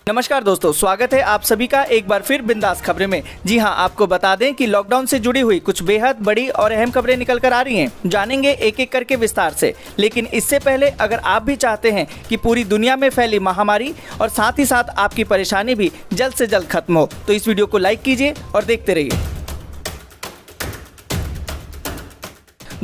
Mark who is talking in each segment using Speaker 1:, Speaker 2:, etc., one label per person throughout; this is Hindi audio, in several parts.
Speaker 1: नमस्कार दोस्तों, स्वागत है आप सभी का एक बार फिर बिंदास खबरें में। जी हां, आपको बता दें कि लॉकडाउन से जुड़ी हुई कुछ बेहद बड़ी और अहम खबरें निकल कर आ रही हैं। जानेंगे एक एक करके विस्तार से, लेकिन इससे पहले अगर आप भी चाहते हैं कि पूरी दुनिया में फैली महामारी और साथ ही साथ आपकी परेशानी भी जल्द से जल्द खत्म हो, तो इस वीडियो को लाइक कीजिए और देखते रहिए।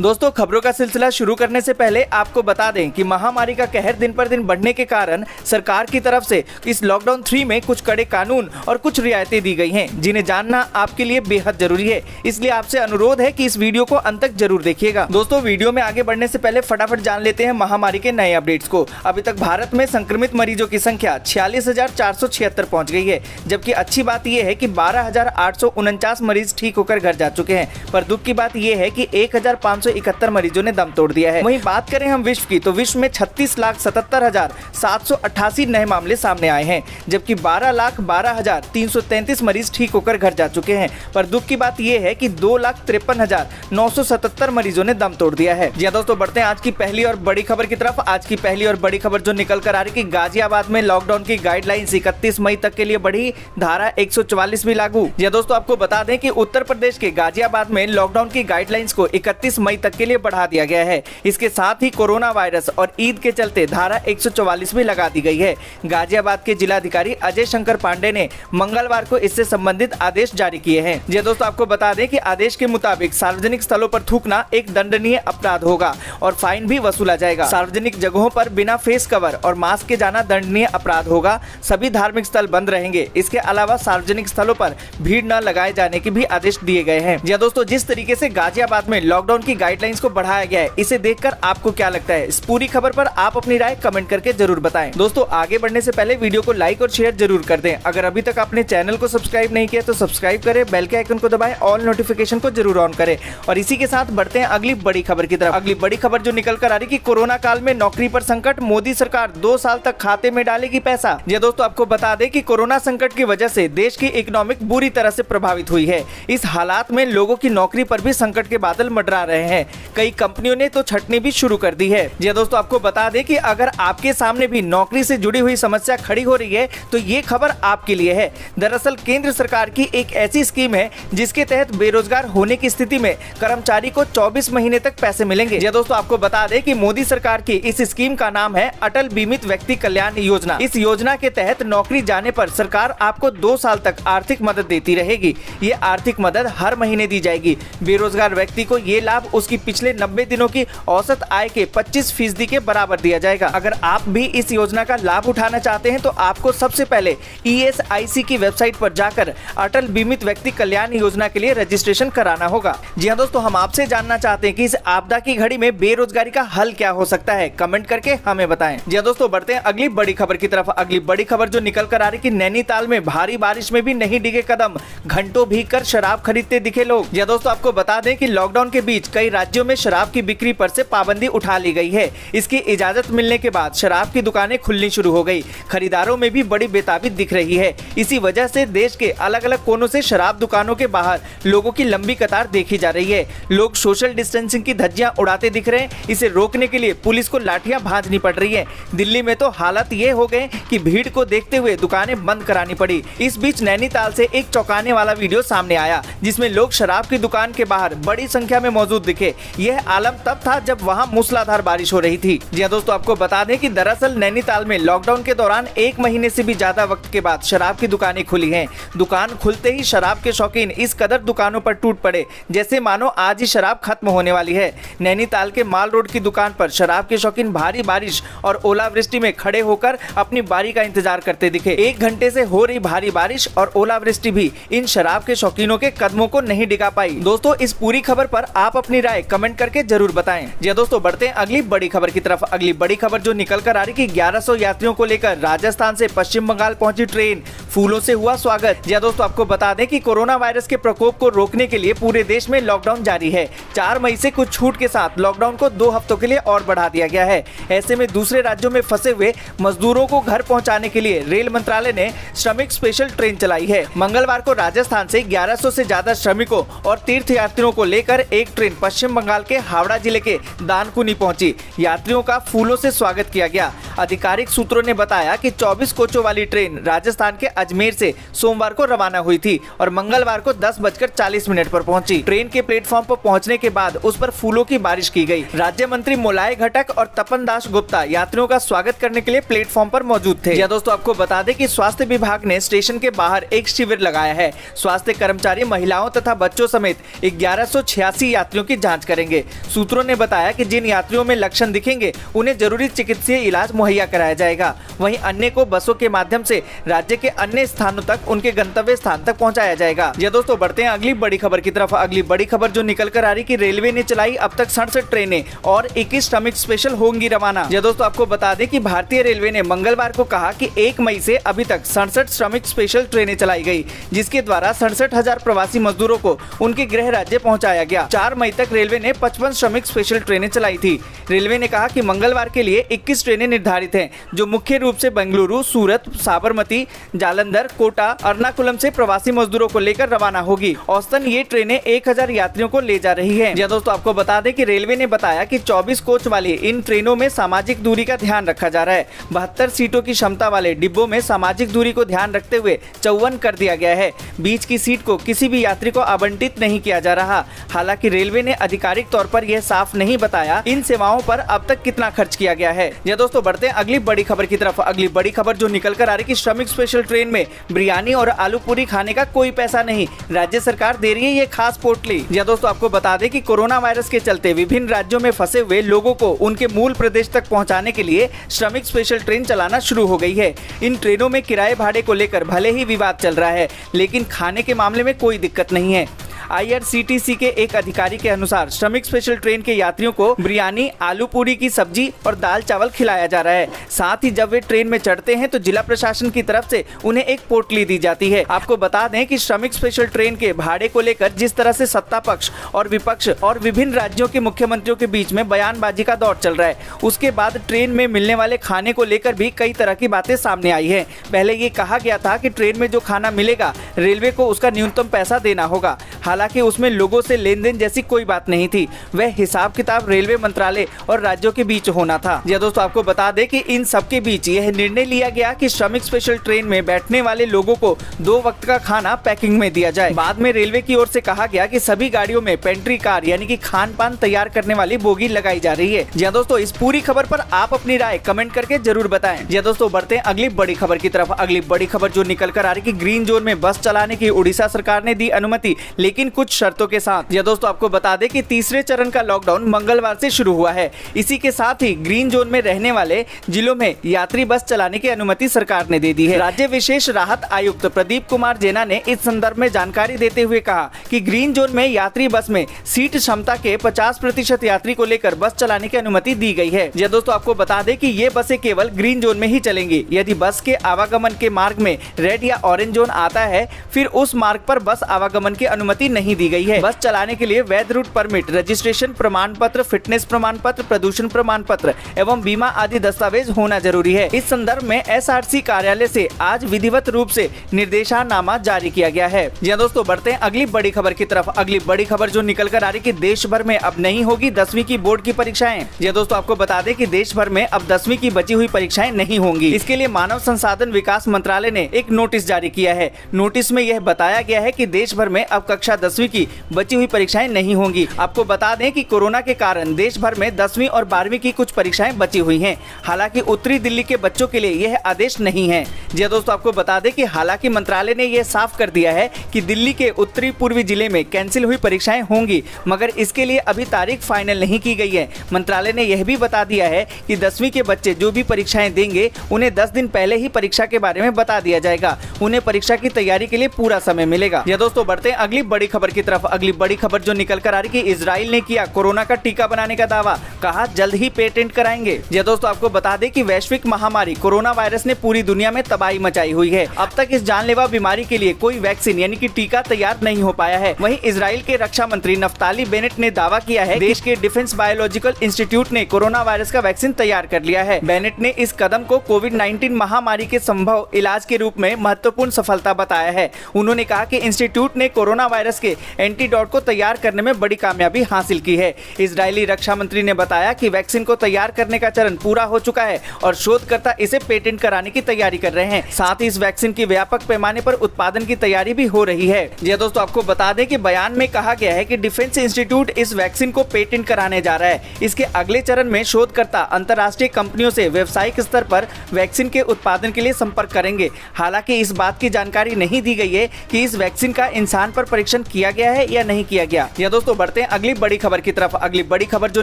Speaker 1: दोस्तों, खबरों का सिलसिला शुरू करने से पहले आपको बता दें कि महामारी का कहर दिन पर दिन बढ़ने के कारण सरकार की तरफ से इस लॉकडाउन 3 में कुछ कड़े कानून और कुछ रियायतें दी गई हैं, जिन्हें जानना आपके लिए बेहद जरूरी है। इसलिए आपसे अनुरोध है कि इस वीडियो को अंत तक जरूर देखिएगा। दोस्तों, वीडियो में आगे बढ़ने से पहले फटाफट जान लेते हैं महामारी के नए अपडेट्स को। अभी तक भारत में संक्रमित मरीजों की संख्या 46,476 पहुँच गई है, जबकि अच्छी बात यह है कि 12,849 मरीज ठीक होकर घर जा चुके हैं। पर दुख की बात यह है कि 1,571 मरीजों ने दम तोड़ दिया है। वहीं बात करें हम विश्व की, तो विश्व में 36,77,788 नए मामले सामने आए हैं, जबकि 12,12,333 मरीज ठीक होकर घर जा चुके हैं। पर दुख की बात यह है कि 2,53,977 मरीजों ने दम तोड़ दिया है। जी दोस्तों, बढ़ते हैं आज की पहली और बड़ी खबर की तरफ। आज की पहली और बड़ी खबर जो निकल कर आ रही है कि गाजियाबाद में लॉकडाउन की गाइडलाइंस 31 मई तक के लिए बढ़ी, धारा 144 भी लागू। जी दोस्तों, आपको बता दें कि उत्तर प्रदेश के गाजियाबाद में लॉकडाउन की गाइडलाइंस को 31 मई तक के लिए बढ़ा दिया गया है। इसके साथ ही कोरोना वायरस और ईद के चलते धारा 144 भी लगा दी गई है। गाजियाबाद के जिलाधिकारी अजय शंकर पांडे ने मंगलवार को इससे संबंधित आदेश जारी किए हैं। जी दोस्तों, आपको बता दें कि आदेश के मुताबिक सार्वजनिक स्थलों पर थूकना एक दंडनीय अपराध होगा और फाइन भी वसूला जाएगा। सार्वजनिक जगहों पर बिना फेस कवर और मास्क के जाना दंडनीय अपराध होगा। सभी धार्मिक स्थल बंद रहेंगे। इसके अलावा सार्वजनिक स्थलों पर भीड़ न लगाए जाने के भी आदेश दिए गए हैं। जी दोस्तों, जिस तरीके से गाजियाबाद में लॉकडाउन की गाइडलाइंस को बढ़ाया गया है, इसे देखकर आपको क्या लगता है? इस पूरी खबर पर आप अपनी राय कमेंट करके जरूर बताएं। दोस्तों, आगे बढ़ने से पहले वीडियो को लाइक और शेयर जरूर कर दें। अगर अभी तक आपने चैनल को सब्सक्राइब नहीं किया तो सब्सक्राइब करें, बेल के आइकन को दबाएं, ऑल नोटिफिकेशन को जरूर ऑन करें। और इसी के साथ बढ़ते हैं अगली बड़ी खबर की तरफ। अगली बड़ी खबर जो निकल कर आ रही कि कोरोना काल में नौकरी पर संकट, मोदी सरकार 2 साल तक खाते में डालेगी पैसा। जी दोस्तों, आपको बता दें कि कोरोना संकट की वजह से देश की इकोनॉमिक बुरी तरह से प्रभावित हुई है। इस हालात में लोगों की नौकरी पर भी संकट के बादल मंडरा रहे हैं। कई कंपनियों ने तो छटनी भी शुरू कर दी है। जी दोस्तों, आपको बता दें कि अगर आपके सामने भी नौकरी से जुड़ी हुई समस्या खड़ी हो रही है तो ये खबर आपके लिए है। दरअसल केंद्र सरकार की एक ऐसी स्कीम है जिसके तहत बेरोजगार होने की स्थिति में कर्मचारी को 24 महीने तक पैसे मिलेंगे। जी दोस्तों, आपको बता दें कि मोदी सरकार की इस स्कीम का नाम है अटल बीमित व्यक्ति कल्याण योजना। इस योजना के तहत नौकरी जाने पर सरकार आपको 2 साल तक आर्थिक मदद देती रहेगी। ये आर्थिक मदद हर महीने दी जाएगी। बेरोजगार व्यक्ति को ये लाभ उसकी पिछले 90 दिनों की औसत आय के 25% के बराबर दिया जाएगा। अगर आप भी इस योजना का लाभ उठाना चाहते हैं तो आपको सबसे पहले ESIC की वेबसाइट पर जाकर अटल बीमित व्यक्ति कल्याण योजना के लिए रजिस्ट्रेशन कराना होगा। जी हाँ दोस्तों, हम आपसे जानना चाहते हैं कि इस आपदा की घड़ी में बेरोजगारी का हल क्या हो सकता है? कमेंट करके हमें बताएं। जी हाँ दोस्तों, बढ़ते हैं अगली बड़ी खबर की तरफ। अगली बड़ी खबर जो निकल कर आ रही कि नैनीताल में भारी बारिश में भी नहीं डिगे कदम, घंटों भीगकर शराब खरीदते दिखे लोग। जी हाँ दोस्तों, आपको बता दें कि लॉकडाउन के बीच कई राज्यों में शराब की बिक्री पर से पाबंदी उठा ली गई है। इसकी इजाजत मिलने के बाद शराब की दुकानें खुलनी शुरू हो गई। खरीदारों में भी बड़ी बेताबी दिख रही है। इसी वजह से देश के अलग अलग कोनों से शराब दुकानों के बाहर लोगों की लंबी कतार देखी जा रही है। लोग सोशल डिस्टेंसिंग की धज्जियां उड़ाते दिख रहे हैं। इसे रोकने के लिए पुलिस को लाठियां भांजनी पड़ रही है। दिल्ली में तो हालात ये हो गए कि भीड़ को देखते हुए दुकानें बंद करानी पड़ी। इस बीच नैनीताल से एक चौंकाने वाला वीडियो सामने आया, जिसमें लोग शराब की दुकान के बाहर बड़ी संख्या में मौजूद दिखे। यह आलम तब था जब वहां मूसलाधार बारिश हो रही थी। जी दोस्तों, आपको बता दें कि दरअसल नैनीताल में लॉकडाउन के दौरान 1 महीने से भी ज्यादा वक्त के बाद शराब की दुकानें खुली हैं। दुकान खुलते ही शराब के शौकीन इस कदर दुकानों पर टूट पड़े जैसे मानो आज ही शराब खत्म होने वाली है। नैनीताल के माल रोड की दुकान पर शराब के शौकीन भारी बारिश और ओलावृष्टि में खड़े होकर अपनी बारी का इंतजार करते दिखे। 1 घंटे से हो रही भारी बारिश और ओलावृष्टि भी इन शराब के शौकीनों के कदमों को नहीं डिगा पाई। दोस्तों, इस पूरी खबर पर आप अपनी राय कमेंट करके जरूर बताएं। जी दोस्तों, बढ़ते हैं अगली बड़ी खबर की तरफ। अगली बड़ी खबर जो निकल कर आ रही कि 1100 यात्रियों को लेकर राजस्थान से पश्चिम बंगाल पहुंची ट्रेन, फूलों से हुआ स्वागत। जी दोस्तों, आपको बता दें कि कोरोना वायरस के प्रकोप को रोकने के लिए पूरे देश में लॉकडाउन जारी है। 4 मई से कुछ छूट के साथ लॉकडाउन को 2 हफ्तों के लिए और बढ़ा दिया गया है। ऐसे में दूसरे राज्यों में फंसे हुए मजदूरों को घर पहुंचाने के लिए रेल मंत्रालय ने श्रमिक स्पेशल ट्रेन चलाई है। मंगलवार को राजस्थान से 1100 से ज्यादा श्रमिकों और तीर्थ यात्रियों को लेकर एक ट्रेन पश्चिम बंगाल के हावड़ा जिले के दानकुनी पहुंची। यात्रियों का फूलों से स्वागत किया गया। आधिकारिक सूत्रों ने बताया कि 24 कोचों वाली ट्रेन राजस्थान के अजमेर से सोमवार को रवाना हुई थी और मंगलवार को 10:40 पर पहुंची। ट्रेन के प्लेटफॉर्म पर पहुंचने के बाद उस पर फूलों की बारिश की गई। राज्य मंत्री मोलाय घटक और तपन दास गुप्ता यात्रियों का स्वागत करने के लिए प्लेटफॉर्म पर मौजूद थे। या दोस्तों, आपको बता दें कि स्वास्थ्य विभाग ने स्टेशन के बाहर एक शिविर लगाया है। स्वास्थ्य कर्मचारी महिलाओं तथा बच्चों समेत 1186 यात्रियों की जाँच करेंगे। सूत्रों ने बताया कि जिन यात्रियों में लक्षण दिखेंगे उन्हें जरूरी चिकित्सीय इलाज मुहैया कराया जाएगा। वहीं अन्य को बसों के माध्यम से राज्य के अन्य स्थानों तक उनके गंतव्य स्थान तक पहुंचाया जाएगा। ये दोस्तों, बढ़ते हैं अगली बड़ी खबर की तरफ। अगली बड़ी खबर जो निकल कर आ रही कि रेलवे ने चलाई अब तक 67 ट्रेनें और 21 श्रमिक स्पेशल होंगी रवाना। ये दोस्तों, आपको बता दें कि भारतीय रेलवे ने मंगलवार को कहा कि 1 मई से अभी तक 67 श्रमिक स्पेशल ट्रेनें चलाई गई, जिसके द्वारा 67,000 प्रवासी मजदूरों को उनके गृह राज्य पहुँचाया गया। 4 मई तक रेलवे ने 55 श्रमिक स्पेशल ट्रेनें चलाई थी। रेलवे ने कहा कि मंगलवार के लिए 21 ट्रेनें निर्धारित हैं, जो मुख्य रूप से बेंगलुरु, सूरत, साबरमती, जालंधर, कोटा, एर्नाकुलम से प्रवासी मजदूरों को लेकर रवाना होगी। औसतन ये ट्रेनें 1000 यात्रियों को ले जा रही हैं। या दोस्तों, आपको बता दें कि रेलवे ने बताया कि 24 कोच वाली इन ट्रेनों में सामाजिक दूरी का ध्यान रखा जा रहा है। 72 सीटों की क्षमता वाले डिब्बों में सामाजिक दूरी को ध्यान रखते हुए 54 कर दिया गया है। बीच की सीट को किसी भी यात्री को आवंटित नहीं किया जा रहा। हालांकि रेलवे ने आधिकारिक तौर पर यह साफ नहीं बताया इन सेवाओं पर अब तक कितना खर्च किया गया है। या दोस्तों, बढ़ते हैं अगली बड़ी खबर की तरफ। अगली बड़ी खबर जो निकल कर आ रही कि श्रमिक स्पेशल ट्रेन में बिरयानी और आलू पूरी खाने का कोई पैसा नहीं, राज्य सरकार दे रही है ये खास पोटली। या दोस्तों, आपको बता दें कि कोरोना वायरस के चलते विभिन्न राज्यों में फंसे हुए लोगों को उनके मूल प्रदेश तक पहुंचाने के लिए श्रमिक स्पेशल ट्रेन चलाना शुरू हो गई है। इन ट्रेनों में किराए भाड़े को लेकर भले ही विवाद चल रहा है, लेकिन खाने के मामले में कोई दिक्कत नहीं है। IRCTC के एक अधिकारी के अनुसार श्रमिक स्पेशल ट्रेन के यात्रियों को बिरयानी, आलू पूरी की सब्जी और दाल चावल खिलाया जा रहा है। साथ ही जब वे ट्रेन में चढ़ते हैं तो जिला प्रशासन की तरफ से उन्हें एक पोटली दी जाती है। आपको बता दें कि श्रमिक स्पेशल ट्रेन के भाड़े को लेकर जिस तरह से सत्ता पक्ष और विपक्ष और विभिन्न राज्यों के मुख्यमंत्रियों के बीच में बयानबाजी का दौर चल रहा है, उसके बाद ट्रेन में मिलने वाले खाने को लेकर भी कई तरह की बातें सामने आई है। पहले ये कहा गया था कि ट्रेन में जो खाना मिलेगा रेलवे को उसका न्यूनतम पैसा देना होगा। हालांकि उसमें लोगों से लेन देन जैसी कोई बात नहीं थी, वह हिसाब किताब रेलवे मंत्रालय और राज्यों के बीच होना था। या दोस्तों, आपको बता दें कि इन सब के बीच यह निर्णय लिया गया कि श्रमिक स्पेशल ट्रेन में बैठने वाले लोगों को 2 वक्त का खाना पैकिंग में दिया जाए। बाद में रेलवे की ओर से कहा गया कि सभी गाड़ियों में पेंट्री कार यानी कि खान पान तैयार करने वाली बोगी लगाई जा रही है। या दोस्तों, इस पूरी खबर पर आप अपनी राय कमेंट करके जरूर बताएं। या दोस्तों, बढ़ते हैं अगली बड़ी खबर की तरफ। अगली बड़ी खबर जो निकल कर आ रही कि ग्रीन जोन में बस चलाने की उड़ीसा सरकार ने दी अनुमति, लेकिन कुछ शर्तों के साथ। या दोस्तों, आपको बता दें कि तीसरे चरण का लॉकडाउन मंगलवार से शुरू हुआ है। इसी के साथ ही ग्रीन जोन में रहने वाले जिलों में यात्री बस चलाने की अनुमति सरकार ने दे दी है। राज्य विशेष राहत आयुक्त प्रदीप कुमार जेना ने इस संदर्भ में जानकारी देते हुए कहा कि ग्रीन जोन में यात्री बस में सीट क्षमता के 50% यात्री को लेकर बस चलाने की अनुमति दी गई है। या दोस्तों, आपको बता दें कि ये बसें केवल ग्रीन जोन में ही चलेंगी। यदि बस के आवागमन के मार्ग में रेड या ऑरेंज जोन आता है, फिर उस मार्ग पर बस आवागमन की अनुमति नहीं दी गई है। बस चलाने के लिए वैध रूट परमिट, रजिस्ट्रेशन प्रमाण पत्र, फिटनेस प्रमाण पत्र, प्रदूषण प्रमाण पत्र एवं बीमा आदि दस्तावेज होना जरूरी है। इस संदर्भ में SRC कार्यालय से आज विधिवत रूप से निर्देशनामा जारी किया गया है। या दोस्तों, बढ़ते हैं अगली बड़ी खबर की तरफ। अगली बड़ी खबर जो निकल कर आ रही कि देश भर में अब नहीं होगी 10वीं की बोर्ड की परीक्षाएं। या दोस्तों, आपको बता दें कि देश भर में अब 10वीं की बची हुई परीक्षाएं नहीं होंगी। इसके लिए मानव संसाधन विकास मंत्रालय ने एक नोटिस जारी किया है। नोटिस में यह बताया गया है कि देश भर में अब कक्षा 10वीं की बची हुई परीक्षाएं नहीं होंगी। आपको बता दें कि कोरोना के कारण देश भर में 10वीं और 12वीं की कुछ परीक्षाएं बची हुई हैं। हालांकि उत्तरी दिल्ली के बच्चों के लिए यह आदेश नहीं है। जी दोस्तों, आपको बता दें कि हालांकि मंत्रालय ने यह साफ कर दिया है कि दिल्ली के उत्तरी पूर्वी जिले में कैंसिल हुई परीक्षाएं होंगी, मगर इसके लिए अभी तारीख फाइनल नहीं की गई है। मंत्रालय ने यह भी बता दिया है कि 10वीं के बच्चे जो भी परीक्षाएं देंगे उन्हें 10 दिन पहले ही परीक्षा के बारे में बता दिया जाएगा। उन्हें परीक्षा की तैयारी के लिए पूरा समय मिलेगा। या दोस्तों, बढ़ते हैं अगली बड़ी खबर की तरफ। अगली बड़ी खबर जो निकल कर आ रही कि इजराइल ने किया कोरोना का टीका बनाने का दावा, कहा जल्द ही पेटेंट कराएंगे। या दोस्तों, आपको बता दें कि वैश्विक महामारी कोरोना वायरस ने पूरी दुनिया में तबाही मचाई हुई है। अब तक इस जानलेवा बीमारी के लिए कोई वैक्सीन यानी कि टीका तैयार नहीं हो पाया है। वहीं इजराइल के रक्षा मंत्री नफ्ताली बेनेट ने दावा किया है देश के डिफेंस बायोलॉजिकल इंस्टीट्यूट ने कोरोना वायरस का वैक्सीन तैयार कर लिया है। बेनेट ने इस कदम को कोविड-19 महामारी के संभव इलाज के रूप में महत्वपूर्ण सफलता बताया है। उन्होंने कहा कि इंस्टीट्यूट ने कोरोना वायरस के एंटीडोट को तैयार करने में बड़ी कामयाबी हासिल की है। इजरायली रक्षा मंत्री ने बताया कि वैक्सीन को तैयार करने का चरण पूरा हो चुका है और शोधकर्ता इसे पेटेंट कराने की तैयारी कर रहे हैं। साथ ही इस वैक्सीन की व्यापक पैमाने पर उत्पादन की तैयारी भी हो रही है। जी दोस्तों, आपको बता दें कि बयान में कहा गया है कि डिफेंस इंस्टीट्यूट इस वैक्सीन को पेटेंट कराने जा रहा है। इसके अगले चरण में शोधकर्ता अंतर्राष्ट्रीय कंपनियों से व्यावसायिक स्तर पर वैक्सीन के उत्पादन के लिए संपर्क करेंगे। हालांकि इस बात की जानकारी नहीं दी गई है कि इस वैक्सीन का इंसान पर परीक्षण किया गया है या नहीं किया गया। या दोस्तों, बढ़ते हैं अगली बड़ी खबर की तरफ। अगली बड़ी खबर जो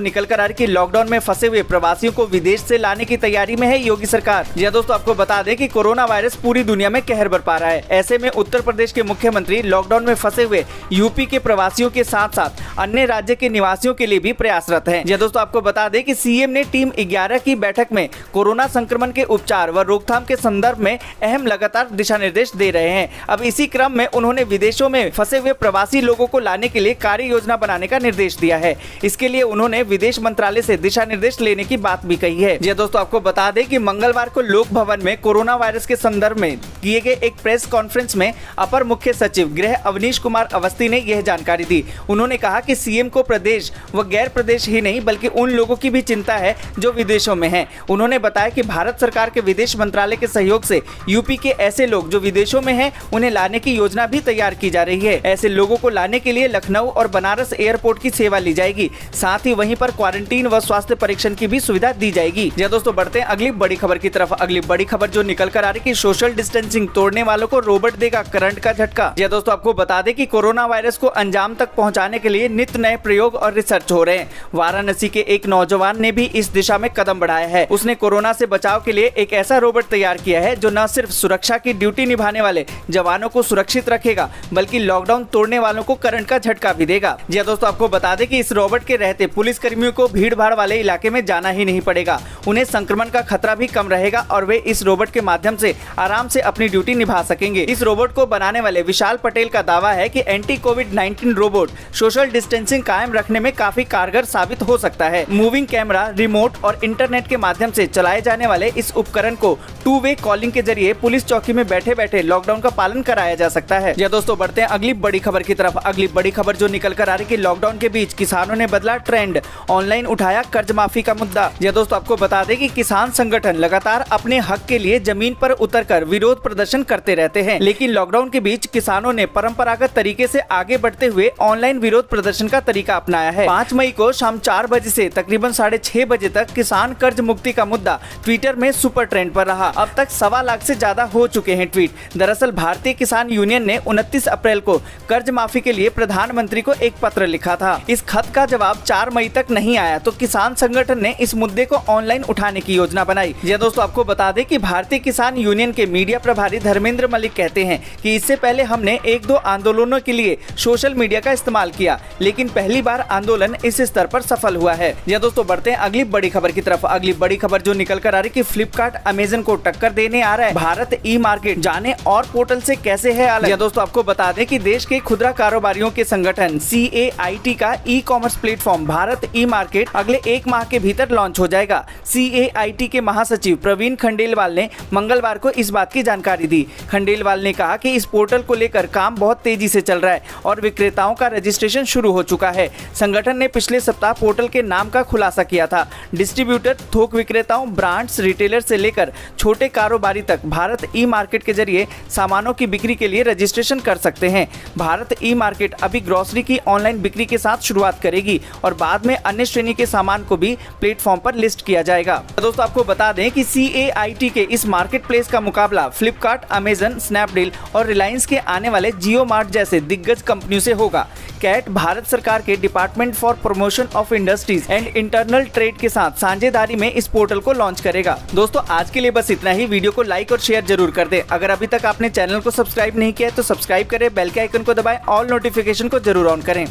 Speaker 1: निकल कर आ रही है कि लॉकडाउन में फंसे हुए प्रवासियों को विदेश से लाने की तैयारी में है योगी सरकार। जी दोस्तों, आपको बता दें कि कोरोना वायरस पूरी दुनिया में कहर बरपा रहा है। ऐसे में उत्तर प्रदेश के मुख्यमंत्री लॉकडाउन में फंसे हुए यूपी के प्रवासियों के साथ साथ अन्य राज्य के निवासियों के लिए भी प्रयासरत हैं। जी दोस्तों, आपको बता दें कि सीएम ने टीम 11 की बैठक में कोरोना संक्रमण के उपचार व रोकथाम के संदर्भ में अहम लगातार दिशा निर्देश दे रहे हैं। अब इसी क्रम में उन्होंने विदेशों में फंसे हुए प्रवासी लोगों को लाने के लिए कार्य योजना बनाने का निर्देश दिया है। इसके लिए उन्होंने विदेश मंत्रालय से दिशा निर्देश लेने की बात भी कही है। जी दोस्तों, आपको बता दें कि मंगलवार को लोक भवन में कोरोना वायरस के संदर्भ में किए गए एक प्रेस कॉन्फ्रेंस में अपर मुख्य सचिव गृह अवनीश कुमार अवस्थी ने यह जानकारी दी। उन्होंने कहा कि सीएम को प्रदेश व गैर प्रदेश ही नहीं बल्कि उन लोगों की भी चिंता है जो विदेशों में हैं। उन्होंने बताया कि भारत सरकार के विदेश मंत्रालय के सहयोग से यूपी के ऐसे लोग जो विदेशों में हैं उन्हें लाने की योजना भी तैयार की जा रही है। ऐसे लोगों को लाने के लिए लखनऊ और बनारस एयरपोर्ट की सेवा ली जाएगी। साथ ही वहीं पर क्वारंटीन व स्वास्थ्य परीक्षण की भी सुविधा दी जाएगी। जी दोस्तों, बढ़ते हैं अगली बड़ी खबर की तरफ। अगली बड़ी खबर जो निकल कर आ रही है कि सोशल डिस्टेंसिंग तोड़ने वालों को रोबोट देगा करंट का झटका। जी दोस्तों, आपको बता दें कि कोरोना वायरस को अंजाम तक पहुंचाने के लिए नित्य नए प्रयोग और रिसर्च हो रहे हैं। वाराणसी के एक नौजवान ने भी इस दिशा में कदम बढ़ाया है। उसने कोरोना से बचाव के लिए एक ऐसा रोबोट तैयार किया है जो न सिर्फ सुरक्षा की ड्यूटी निभाने वाले जवानों को सुरक्षित रखेगा बल्कि लॉकडाउन तोड़ने वालों को करंट का झटका भी देगा। जी दोस्तों, आपको बता दें कि इस रोबोट के रहते पुलिस कर्मियों को भीड़ भाड़ वाले इलाके में जाना ही नहीं पड़ेगा। उन्हें संक्रमण का खतरा भी कम रहेगा और वे इस रोबोट के माध्यम से आराम से अपनी ड्यूटी निभा सकेंगे। इस रोबोट को बनाने वाले विशाल पटेल का दावा है कि एंटी कोविड-19 रोबोट सोशल डिस्टेंसिंग कायम रखने में काफी कारगर साबित हो सकता है। मूविंग कैमरा, रिमोट और इंटरनेट के माध्यम से चलाए जाने वाले इस उपकरण को 2 वे कॉलिंग के जरिए पुलिस चौकी में बैठे बैठे लॉकडाउन का पालन कराया जा सकता है। जी दोस्तों, बढ़ते हैं अगली बड़ी खबर की तरफ। अगली बड़ी खबर जो निकल कर आ रही है कि लॉकडाउन के बीच किसानों ने बदला ट्रेंड, ऑनलाइन उठाया कर्ज माफी का मुद्दा। जी दोस्तों, आपको बता दें कि किसान संगठन लगातार अपने हक के लिए जमीन पर उतरकर विरोध प्रदर्शन करते रहते हैं, लेकिन लॉकडाउन के बीच किसानों ने परंपरागत तरीके से आगे बढ़ते हुए ऑनलाइन विरोध प्रदर्शन का तरीका अपनाया है। 5 मई को शाम 4 बजे से तकरीबन 6:30 बजे तक किसान कर्ज मुक्ति का मुद्दा ट्विटर में सुपर ट्रेंड पर रहा। अब तक 1.25 लाख से ज्यादा हो चुके हैं ट्वीट। दरअसल भारतीय किसान यूनियन ने 29 अप्रैल को कर्ज माफी के लिए प्रधानमंत्री को एक पत्र लिखा था। इस खत का जवाब 4 मई तक नहीं आया तो किसान संगठन ने इस मुद्दे को ऑनलाइन उठाने की योजना बनाई। यह दोस्तों, आपको बता दें कि भारतीय किसान यूनियन के मीडिया प्रभारी धर्मेंद्र मलिक कहते हैं कि इससे पहले हमने 1-2 आंदोलनों के लिए सोशल मीडिया का इस्तेमाल किया, लेकिन पहली बार आंदोलन इस स्तर पर सफल हुआ है। यह दोस्तों, बढ़ते हैं अगली बड़ी खबर की तरफ। अगली बड़ी खबर जो निकल कर आ रही है कि फ्लिपकार्ट अमेजन को टक्कर देने आ रहा है भारत ई मार्केट, जाने और पोर्टल से कैसे है अलग। यह दोस्तों, आपको बता दें कि देश के खुदरा कारोबारियों के संगठन CAIT का ई कॉमर्स प्लेटफॉर्म भारत ई मार्केट अगले 1 माह के भीतर लॉन्च हो जाएगा। CAIT के महासचिव प्रवीण खंडेलवाल ने मंगलवार को इस बात की जानकारी दी। खंडेलवाल ने कहा कि इस पोर्टल को लेकर काम बहुत तेजी से चल रहा है और विक्रेताओं का रजिस्ट्रेशन शुरू हो चुका है। संगठन ने पिछले सप्ताह पोर्टल के नाम का खुलासा किया था। डिस्ट्रीब्यूटर, थोक विक्रेताओं, ब्रांड्स, रिटेलर से लेकर छोटे कारोबारी तक भारत ई मार्केट के जरिए सामानों की बिक्री के लिए रजिस्ट्रेशन कर सकते हैं। भारत ई मार्केट अभी ग्रोसरी की ऑनलाइन बिक्री के साथ शुरुआत करेगी और बाद में अन्य श्रेणी के सामान को भी प्लेटफॉर्म पर लिस्ट किया जाएगा। दोस्तों, आपको बता दें कि CAIT के इस मार्केट प्लेस का मुकाबला फ्लिपकार्ट, अमेजन, स्नैपडील और रिलायंस के आने वाले जियो मार्ट जैसे दिग्गज कंपनियों से होगा। कैट भारत सरकार के department for promotion of industries and internal trade के साथ साझेदारी में इस पोर्टल को लॉन्च करेगा। दोस्तों, आज के लिए बस इतना ही। वीडियो को लाइक और शेयर जरूर कर दें। अगर अभी तक आपने चैनल को सब्सक्राइब नहीं किया है तो सब्सक्राइब करें, बेल के आइकन को दबाएं, ऑल नोटिफिकेशन को जरूर ऑन करें।